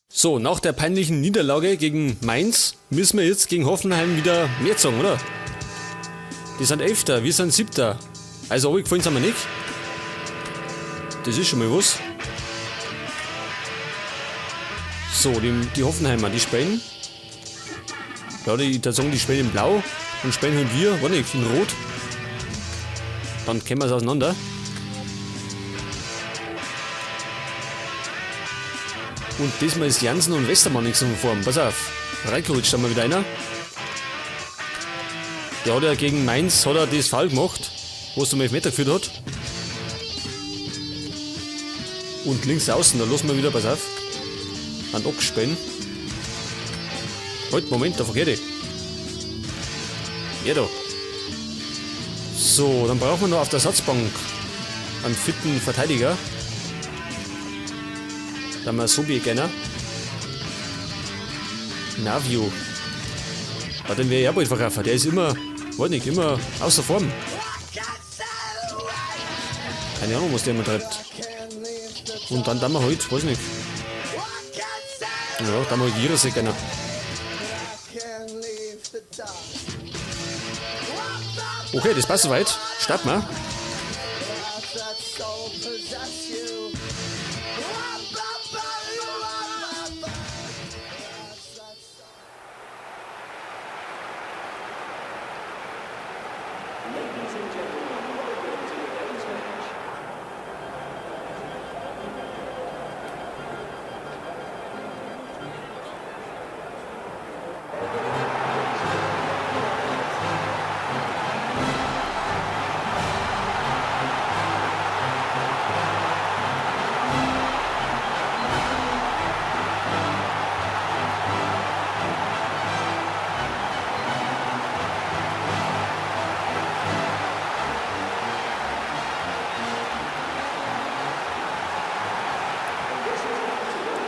So, nach der peinlichen Niederlage gegen Mainz müssen wir jetzt gegen Hoffenheim wieder mehr zogen, oder? Die sind 11., wir sind 7. Also runtergefallen sind wir nicht. Das ist schon mal was. So, die Hoffenheimer, die spielen. Ja, die sagen, die spielen in Blau. Und spielen halt wir, warte nicht, in Rot. Dann kennen wir es auseinander. Und diesmal ist Jansen und Westermann nichts in Form. Pass auf, reingerutscht haben wir wieder einer. Der hat ja gegen Mainz das Foul gemacht, wo es zum Elfmeter geführt hat. Und links außen, da lassen wir wieder, pass auf, einen abspielen. Halt, Moment, da verkehrt ich. Ja da. So, dann brauchen wir noch auf der Ersatzbank einen fitten Verteidiger. Da haben wir Sobi gerne. Navio. Ja, den wäre ich auch bald verkaufen. Der ist immer, weiß nicht, immer außer Form. Keine Ahnung, was der immer treibt. Und dann wir halt, weiß nicht. Ja, dann mal halt Jirasek gerne. Okay, das passt soweit. Starten wir.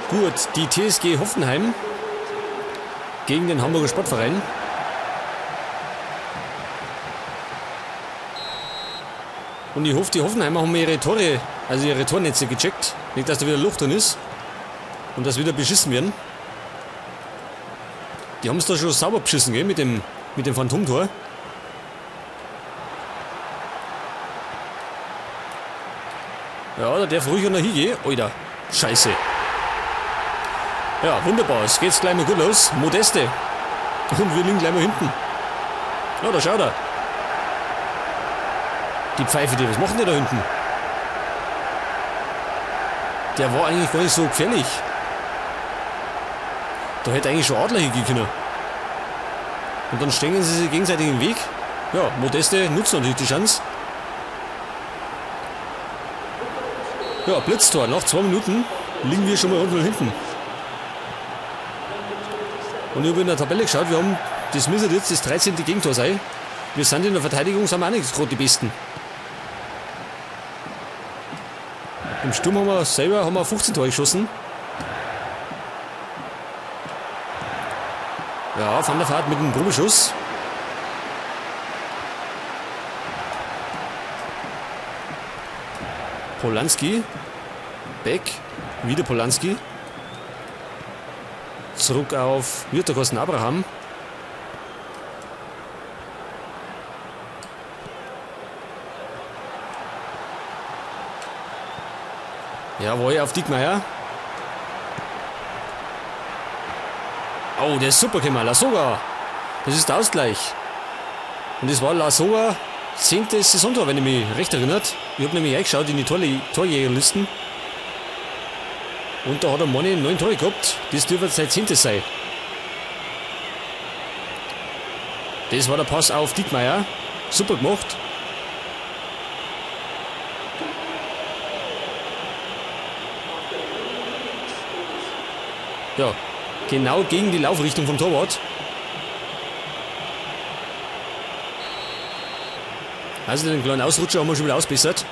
Gut, die TSG Hoffenheim gegen den Hamburger Sportverein. Und ich hoffe, die Hoffenheimer haben ihre Tore, also ihre Tornetze gecheckt. Nicht, dass da wieder Luft drin ist und dass wieder beschissen werden. Die haben es da schon sauber beschissen, gell, mit dem Phantomtor. Ja, da darf ruhig noch hingehen. Alter, scheiße. Ja, wunderbar, es geht gleich mal gut los. Modeste. Und wir liegen gleich mal hinten. Ja, da schaut er. Die Pfeife, was machen die da hinten? Der war eigentlich gar nicht so gefährlich. Da hätte eigentlich schon Adler hingehen können. Und dann stehen sie sich gegenseitig im Weg. Ja, Modeste nutzt natürlich die Chance. Ja, Blitztor. Nach 2 Minuten liegen wir schon mal unten hinten. Und ich habe in der Tabelle geschaut, das müsste jetzt das 13. Gegentor sein. Wir sind in der Verteidigung, sind wir auch nicht gerade die Besten. Im Sturm haben wir 15 Tore geschossen. Ja, Van der Vaart mit einem Probeschuss. Polanski. Beck. Wieder Polanski. Zurück auf Wirtakosten Abraham. Jawohl, auf Diekmeyer. Oh, der ist super gekommen. Lasogga. Das ist der Ausgleich. Und das war Lasogga 10. Saisontor, wenn ich mich recht erinnert. Ich habe nämlich reingeschaut in die Torjägerlisten. Und da hat er 9 Tore gehabt. Das dürfte sein 10. sein. Das war der Pass auf Diekmeyer. Super gemacht. Ja, genau gegen die Laufrichtung vom Torwart. Also den kleinen Ausrutscher haben wir schon wieder ausbessert.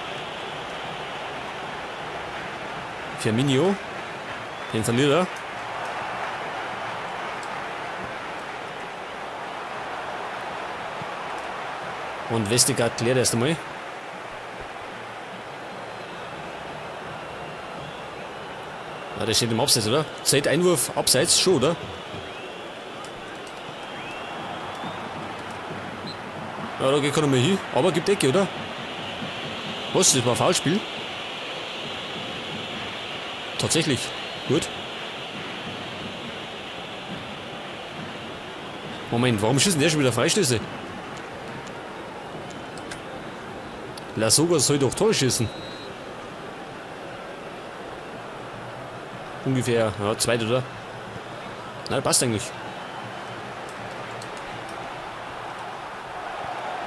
Firmino. Den verliert er. Und Vestergaard klärt erst einmal. Ja, der steht im Abseits, oder? Einwurf abseits schon, oder? Ja, da geht keiner mehr hin. Aber gibt Ecke, oder? Was? Das war ein Foulspiel? Tatsächlich. Gut. Moment, warum schießen der schon wieder Freistöße? Lasogga soll doch Tor schießen. Ungefähr, ja, zweit, oder? Na, passt eigentlich.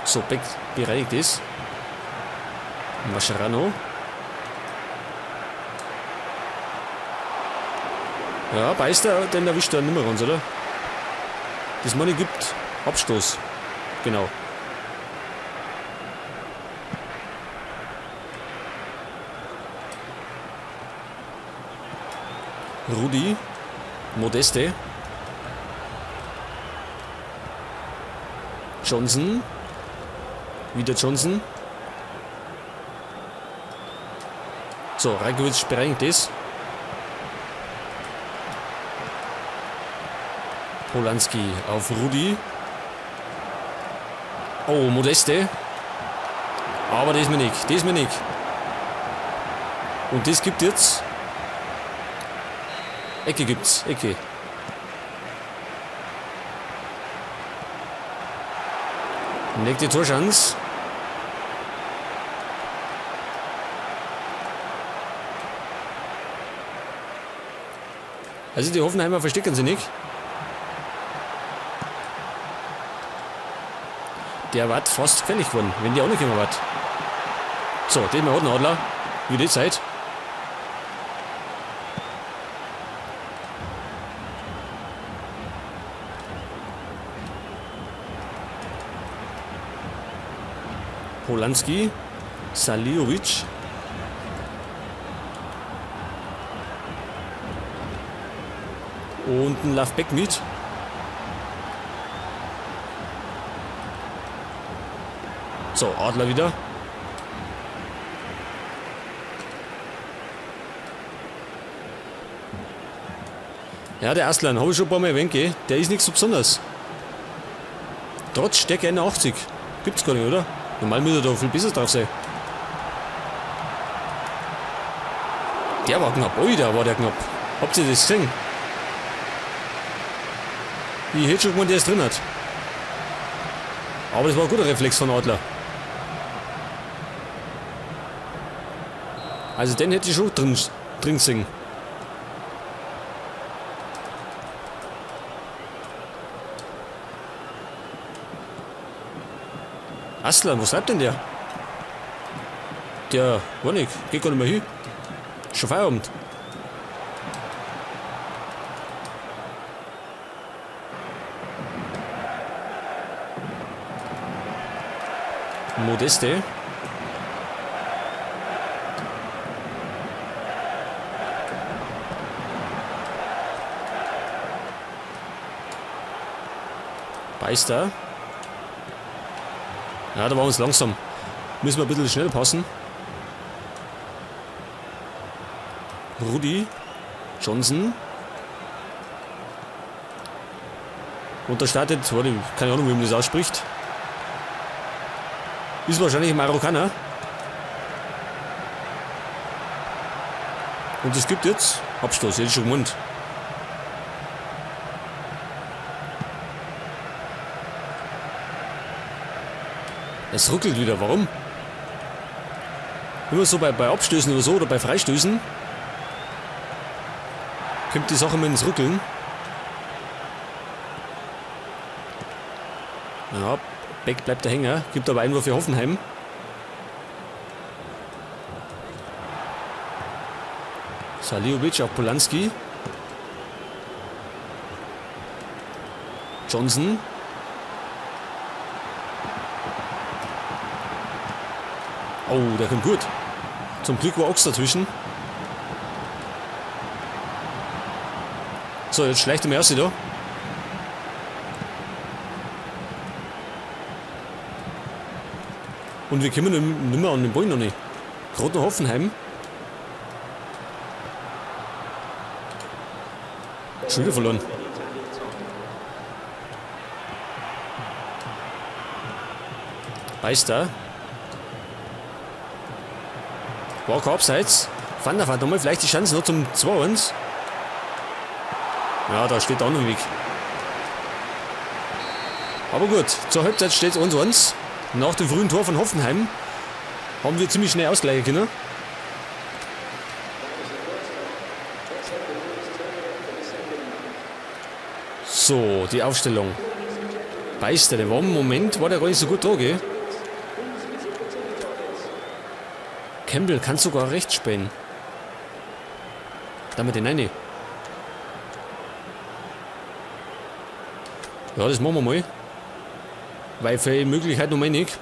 So, Beck bereinigt ist. Mascherano. Ja, beißt er, den erwischt er nicht mehr uns, oder? Das Money gibt Abstoß. Genau. Rudi. Modeste. Johnson. Wieder Johnson. So, Rajkovic bereinigt ist. Polanski auf Rudi. Oh, Modeste. Aber das ist mir nicht. Das ist mir nicht. Und das gibt jetzt. Ecke gibt's. Ecke. Nächste Torschance. Also die Hoffenheimer verstecken sie nicht. Der war fast gefällig geworden, wenn die auch nicht immer war. So, den hat ein Adler. Wie die Zeit. Polanski. Saliovic. Und ein Loveback mit. So, Adler wieder. Ja, der Aslan, habe ich schon ein paar Mal erwähnt, gell? Der ist nichts so besonders. Trotz Stärke 81. Gibt's gar nicht, oder? Normal müsste er da viel besser drauf sein. Der war knapp. Ui, da war der knapp. Habt ihr das gesehen? Ich hätte schon gemeint, der ist drin hat. Aber das war ein guter Reflex von Adler. Also den hätte ich schon drin singen. Aslan, wo bleibt denn der? Der war nicht, geht gar nicht mehr hin. Schon Feierabend. Modeste. Beister. Ja, da waren wir uns langsam. Müssen wir ein bisschen schnell passen. Rudi. Johnson. Und da startet, warte, keine Ahnung, wie man das ausspricht. Ist wahrscheinlich ein Marokkaner. Und es gibt jetzt Abstoß, hätte ich schon gemeint. Es ruckelt wieder, warum? Immer so bei Abstößen oder so oder bei Freistößen kommt die Sache mal ins Ruckeln. Ja, Beck bleibt der Hänger, gibt aber Einwurf für Hoffenheim. Saliovic auf Polanski. Johnson. Oh, der kommt gut. Zum Glück war Ochs dazwischen. So, jetzt schleicht er mir aus da. Und wir kommen nicht mehr an den Ball noch nicht. Gerade noch Hoffenheim. Schon wieder verloren. Beister. Walker abseits. Van der Vaart nochmal vielleicht die Chance noch zum 2-1. Ja, da steht auch noch im Weg. Aber gut, zur Halbzeit steht es 1-1. Nach dem frühen Tor von Hoffenheim haben wir ziemlich schnell ausgleichen können. So, die Aufstellung. Beister, der war im Moment, war der gar nicht so gut dran, gell? Campbell kann sogar rechts spielen. Damit den eine. Ja, das machen wir mal. Weil für Möglichkeit noch mal nicht.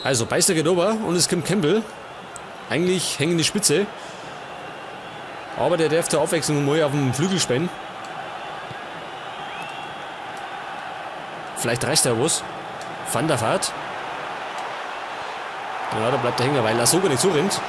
Also Beister geht runter und es kommt Campbell. Eigentlich hängende Spitze. Aber der darf zur Abwechslung mal auf dem Flügel spielen. Vielleicht reißt er was. Van der Vaart. Ja, da bleibt er hängen, weil er sogar nicht so rennt.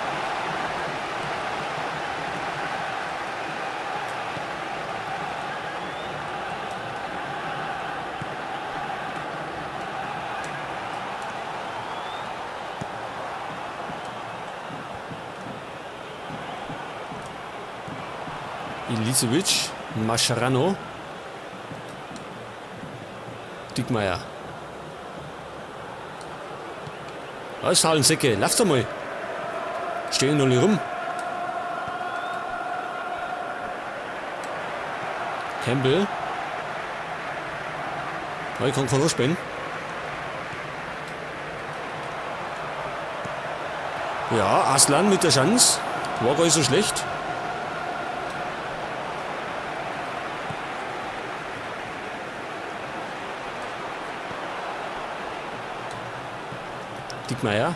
Ilicevic, Mascherano, Dickmeyer. Alles Hallensäcke, lauf doch mal. Stehen noch nicht rum. Campbell. Ja, ich kann keinen spielen. Ja, Aslan mit der Chance. War gar nicht so schlecht. Dickmeyer.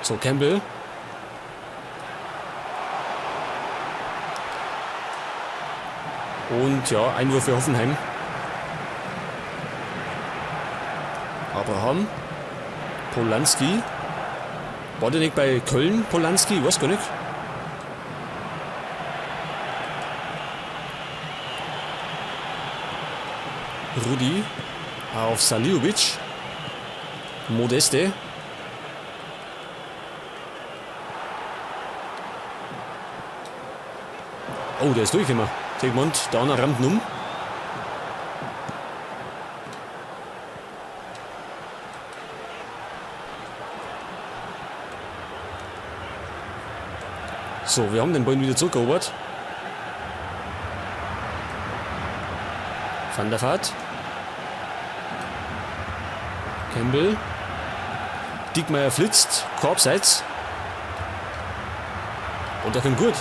So, Campbell. Und ja, Einwurf für Hoffenheim. Abraham. Polanski. War der nicht bei Köln, Polanski? Ich weiß gar nicht. Rudi. Auf Saliovic. Modeste. Oh, der ist durchgekommen. Tegmont, da rammt um. So, wir haben den Ball wieder zurückerobert. Van der Vaart. Campbell. Dickmeyer flitzt. Korbseits. Und der kommt gut.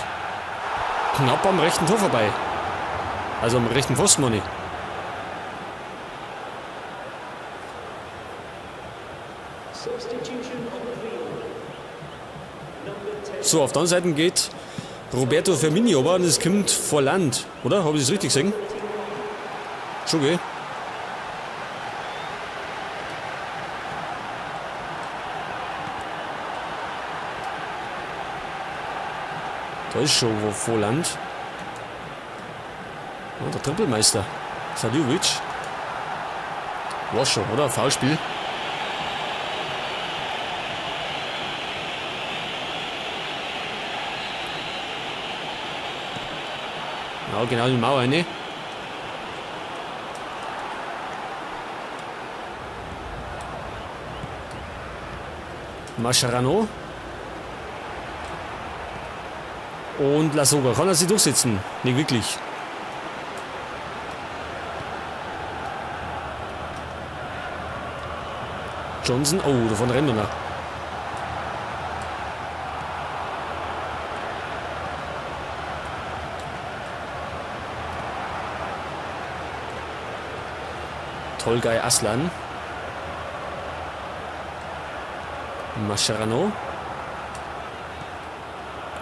Knapp am rechten Tor vorbei. Also am rechten Pfosten noch nicht. So, auf der anderen Seite geht Roberto Firmino aber und es kommt vor Land. Oder? Habe ich das richtig gesehen? Schon, gell? Da ist schon Volland. Oh, der Trippelmeister. Saliovic. War schon, oder? Foulspiel. Ja, genau in die Mauer rein. Mascherano. Und Lasogga. Kann er sich durchsetzen? Nicht wirklich. Johnson. Oh, davon rennt er. Tolgay Aslan. Mascherano.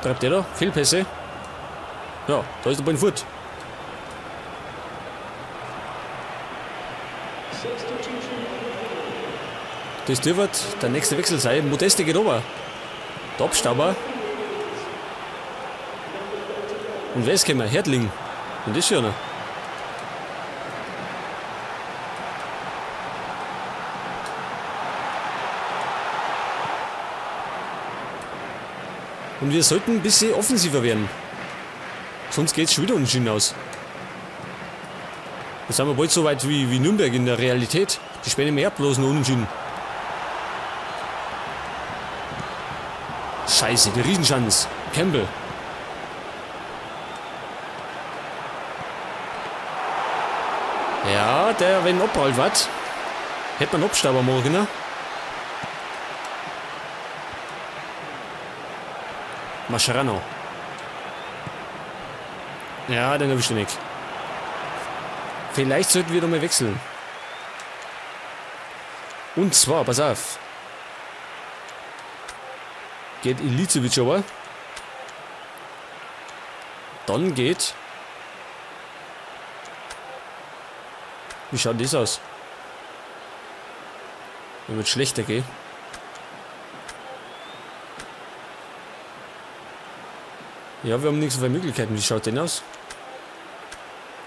Treibt der da? Fehlpässe. Ja, da ist der Ball in Furt. Das dürfte der nächste Wechsel sein. Modeste geht runter. Der Abstauber. Und wer ist gekommen? Herdling. Und das schon. Und wir sollten ein bisschen offensiver werden. Sonst geht es schon wieder unentschieden aus. Jetzt sind wir bald so weit wie Nürnberg in der Realität. Die spielen mehr bloß nur unentschieden. Scheiße, die Riesenchance. Campbell. Ja, der, wenn abprallt wird, hätte man Abstauber morgen, ne? Mascherano. Ja, den erwischt er nicht. Vielleicht sollten wir noch mal wechseln. Und zwar, pass auf. Geht Ilicevic aber. Dann geht... Wie schaut das aus? Wenn wird schlechter gehen. Ja, wir haben nichts für Möglichkeiten. Wie schaut denn aus?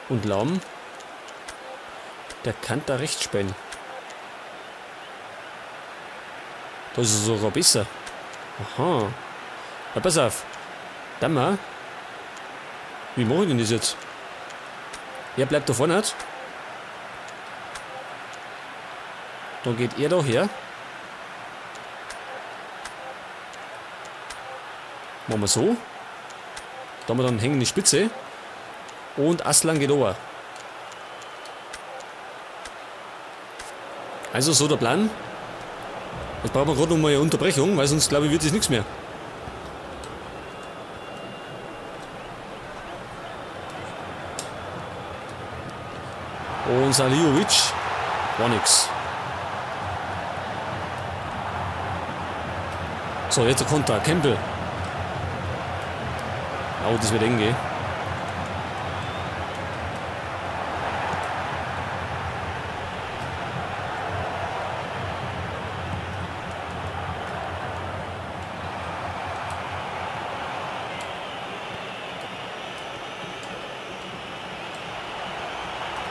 Und Lahm. Der kann da rechts spielen. Da ist es sogar besser. Aha. Ja, pass auf. Dann mal. Wie mache ich denn das jetzt? Er bleibt da vorne. Dann geht er da her. Machen wir so. Da haben wir dann hängende Spitze. Und Aslan geht over. Also so der Plan. Jetzt brauchen wir gerade noch mal eine Unterbrechung, weil sonst glaube ich wird es nichts mehr. Und Saliovic war nix. So, jetzt der Konter. Campbell. Oh, das wird eng gehen.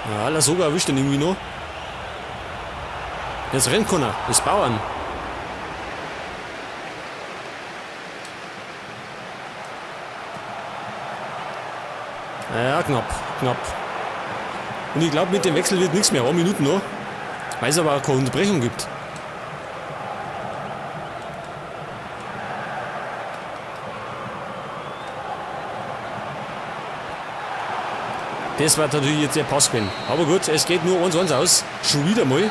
Ja, Lasogga erwischt den irgendwie noch. Jetzt rennt Connor. Das Bauern. Ja, knapp. Und ich glaube, mit dem Wechsel wird nichts mehr. 1 Minute noch. Weil es aber auch keine Unterbrechung gibt. Das wird natürlich jetzt der Pass gewinnen. Aber gut, es geht nur 1-1 aus. Schon wieder mal.